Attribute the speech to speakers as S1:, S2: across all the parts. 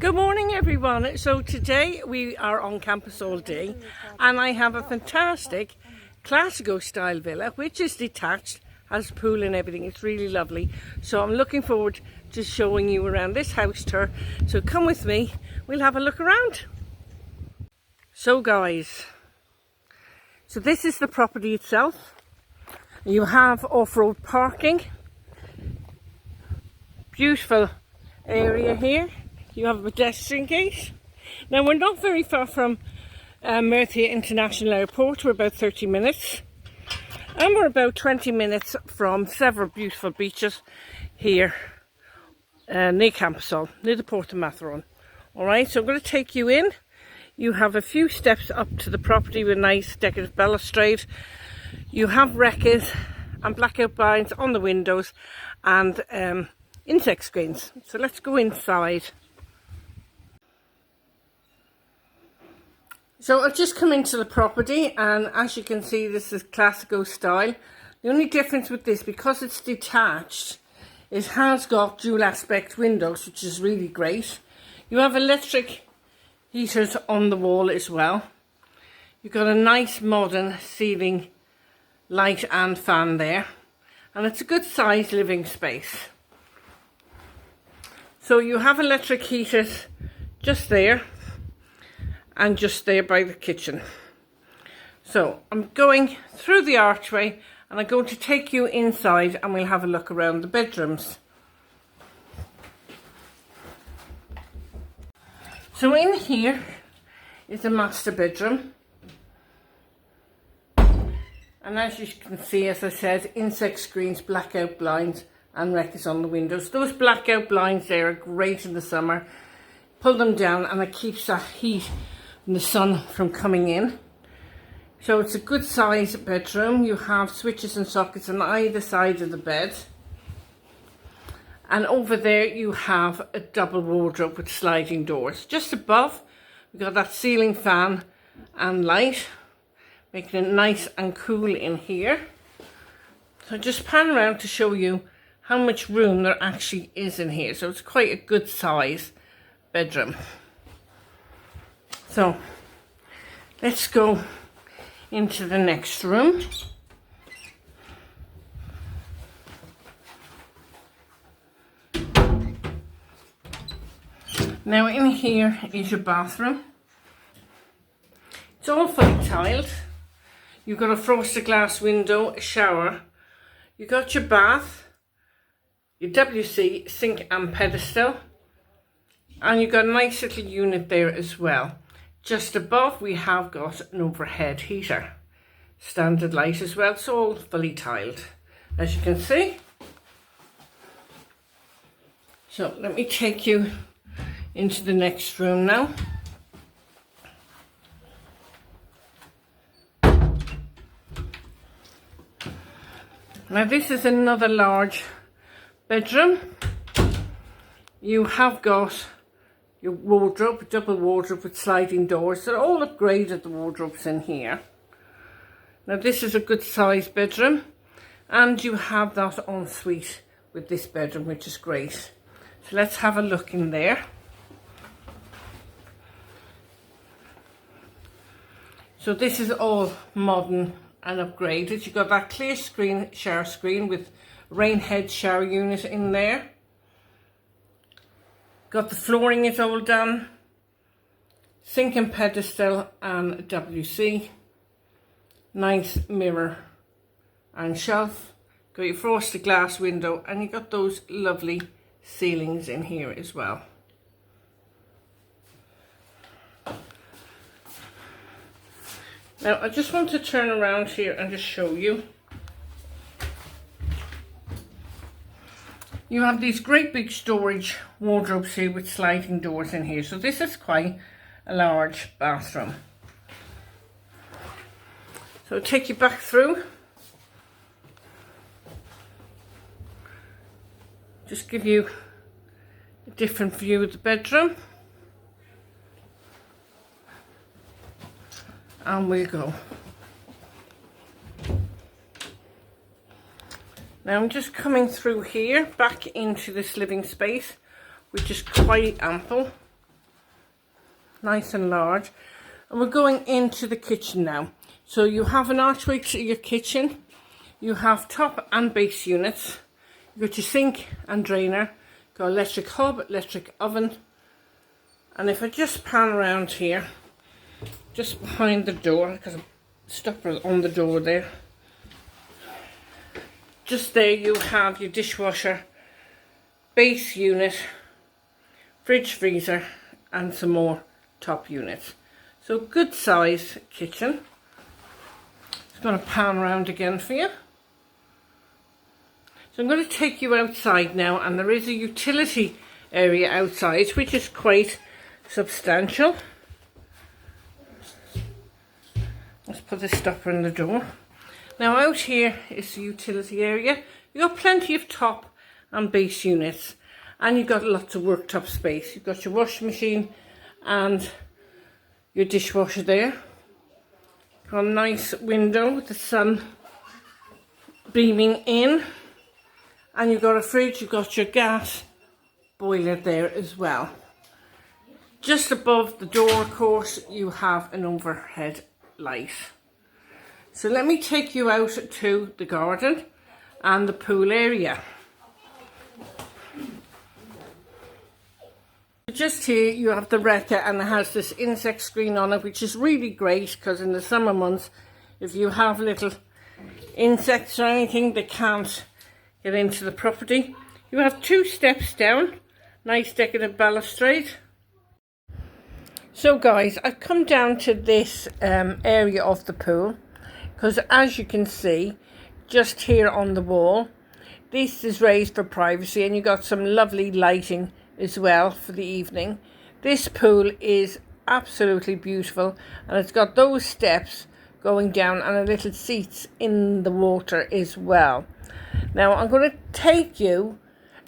S1: Good morning everyone. So today we are on Camposol day and I have a fantastic Classico style villa which is detached, has a pool and everything. It's really lovely. So I'm looking forward to showing you around this house tour. So come with me, we'll have a look around. So guys, so this is the property itself. You have off-road parking. Beautiful area here. You have a pedestrian gate. Now we're not very far from Murcia International Airport. We're about 30 minutes. And we're about 20 minutes from several beautiful beaches here near Camposol, near the Port of Matheron. Alright, so I'm going to take you in. You have a few steps up to the property with nice decorative balustrade. You have wreckers and blackout blinds on the windows and insect screens. So let's go inside. So I've just come into the property and as you can see this is Classico style. The only difference with this, because it's detached, it has got dual aspect windows, which is really great. You have electric heaters on the wall as well. You've got a nice modern ceiling light and fan there, and it's a good sized living space. So you have electric heaters just there and just there by the kitchen. So I'm going through the archway and I'm going to take you inside and we'll have a look around the bedrooms. So in here is a master bedroom. And as you can see, as I said, insect screens, blackout blinds and wreckers on the windows. Those blackout blinds there are great in the summer. Pull them down and it keeps that heat and the sun from coming in. So it's a good sized bedroom. You have switches and sockets on either side of the bed. And over there you have a double wardrobe with sliding doors. Just above, we've got that ceiling fan and light, making it nice and cool in here. So just pan around to show you how much room there actually is in here. So it's quite a good size bedroom. So let's go into the next room. Now in here is your bathroom. It's all fully tiled. You've got a frosted glass window, a shower. You've got your bath, your WC, sink and pedestal. And you've got a nice little unit there as well. Just above we have got an overhead heater. Standard light as well, it's all fully tiled, as you can see. So let me take you into the next room now. Now this is another large bedroom. You have got your wardrobe, double wardrobe with sliding doors. They're all upgraded, the wardrobes in here. Now this is a good sized bedroom and you have that ensuite with this bedroom, which is great. So let's have a look in there. So this is all modern and upgraded. You've got that clear screen, shower screen with rain head shower unit in there. Got the flooring is all done. Sink and pedestal and WC. Nice mirror and shelf. Got your frosted glass window and you got those lovely ceilings in here as well. Now I just want to turn around here and just show you. You have these great big storage wardrobes here with sliding doors in here. So this is quite a large bathroom. So I'll take you back through. Just give you a different view of the bedroom. And we'll go. Now I'm just coming through here back into this living space, which is quite ample. nice and large. And we're going into the kitchen now. So you have an archway to your kitchen. You have top and base units. You've got your sink and drainer. Got electric hob, electric oven. And if I just pan around here, just behind the door, because I'm stopper on the door there. Just there you have your dishwasher, base unit, fridge, freezer, and some more top units. So good size kitchen. Just going to pan around again for you. So I'm going to take you outside now, and there is a utility area outside which is quite substantial. Let's put the stopper in the door. Now out here is the utility area. You've got plenty of top and base units, and you've got lots of worktop space. You've got your washing machine and your dishwasher there. Got a nice window with the sun beaming in, and you've got a fridge. You've got your gas boiler there as well. Just above the door, of course, you have an overhead light. So let me take you out to the garden and the pool area. Just here you have the wrecker, and it has this insect screen on it, which is really great because in the summer months, if you have little insects or anything, they can't get into the property. You have 2 steps down, nice decorative balustrade. So guys, I've come down to this area of the pool, because as you can see, just here on the wall, this is raised for privacy, and you've got some lovely lighting as well for the evening. This pool is absolutely beautiful, and it's got those steps going down and a little seats in the water as well. Now I'm going to take you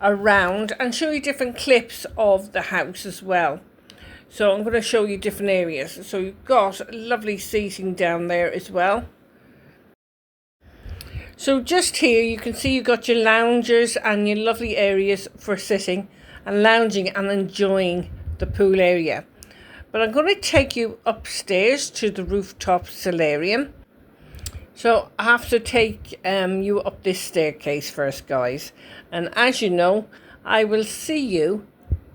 S1: around and show you different clips of the house as well. So I'm going to show you different areas. So you've got lovely seating down there as well. So just here you can see you've got your loungers and your lovely areas for sitting and lounging and enjoying the pool area. But I'm going to take you upstairs to the rooftop solarium. So I have to take you up this staircase first, guys. And as you know, I will see you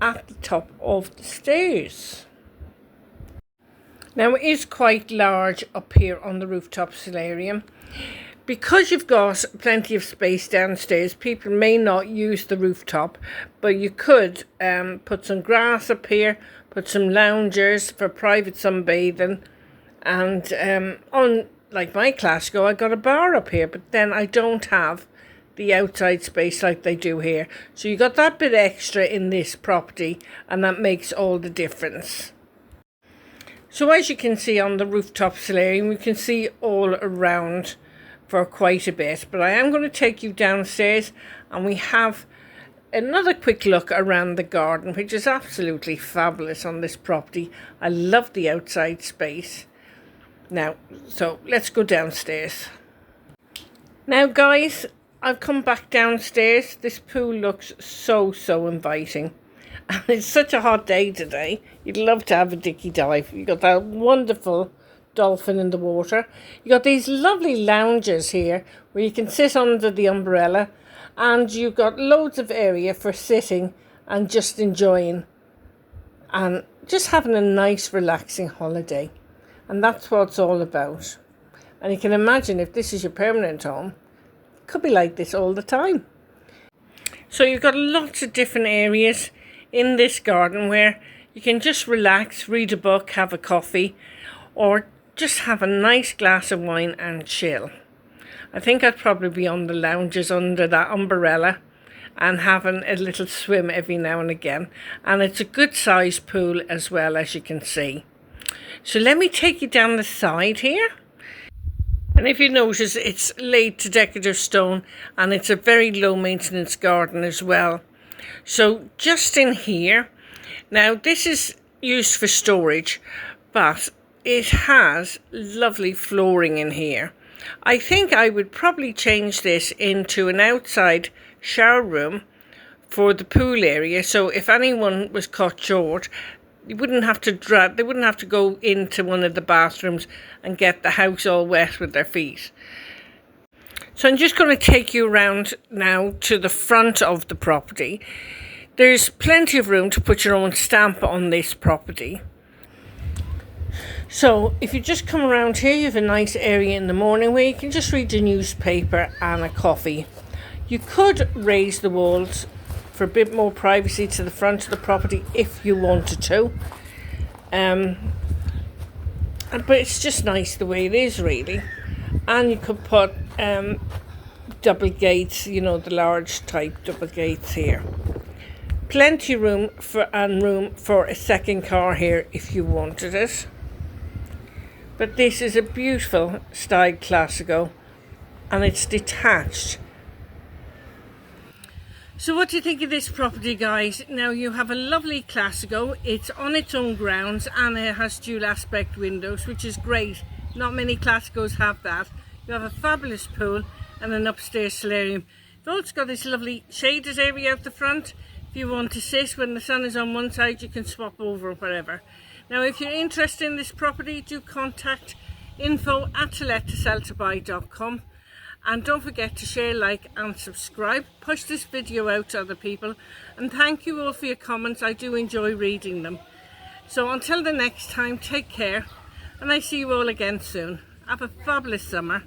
S1: at the top of the stairs. Now it is quite large up here on the rooftop solarium. Because you've got plenty of space downstairs, people may not use the rooftop, but you could put some grass up here, put some loungers for private sunbathing, and on like my Classico, I got a bar up here, but then I don't have the outside space like they do here. So you got that bit extra in this property, and that makes all the difference. So as you can see on the rooftop solarium, you can see all around for quite a bit, but I am going to take you downstairs, and we have another quick look around the garden, which is absolutely fabulous on this property. I love the outside space. Now, so let's go downstairs. Now guys, I've come back downstairs. This pool looks so inviting, and it's such a hot day today. You'd love to have a dicky dive. You've got that wonderful dolphin in the water. You got these lovely lounges here where you can sit under the umbrella, and you've got loads of area for sitting and just enjoying and just having a nice relaxing holiday. And that's what it's all about. And you can imagine if this is your permanent home, it could be like this all the time. So you've got lots of different areas in this garden where you can just relax, read a book, have a coffee, or just have a nice glass of wine and chill. I think I'd probably be on the lounges under that umbrella and having a little swim every now and again. And it's a good sized pool as well, as you can see. So let me take you down the side here. And if you notice, it's laid to decorative stone, and it's a very low maintenance garden as well. So just in here, now this is used for storage, but it has lovely flooring in here. I think I would probably change this into an outside shower room for the pool area. So if anyone was caught short, you wouldn't have to they wouldn't have to go into one of the bathrooms and get the house all wet with their feet. So I'm just going to take you around now to the front of the property. There's plenty of room to put your own stamp on this property. So if you just come around here, you have a nice area in the morning where you can just read a newspaper and a coffee. You could raise the walls for a bit more privacy to the front of the property if you wanted to. But it's just nice the way it is, really. And you could put double gates, you know, the large type double gates here. Plenty of room for a second car here if you wanted it. But this is a beautiful style Classico, and it's detached. So what do you think of this property, guys? Now, you have a lovely Classico. It's on its own grounds and it has dual aspect windows, which is great. Not many Classicos have that. You have a fabulous pool and an upstairs solarium. You've also got this lovely shaded area out the front. If you want to sit when the sun is on one side, you can swap over wherever. Now, if you're interested in this property, do contact info@tolettoseltobuy.com. And don't forget to share, like and subscribe. Push this video out to other people. And thank you all for your comments. I do enjoy reading them. So until the next time, take care. And I see you all again soon. Have a fabulous summer.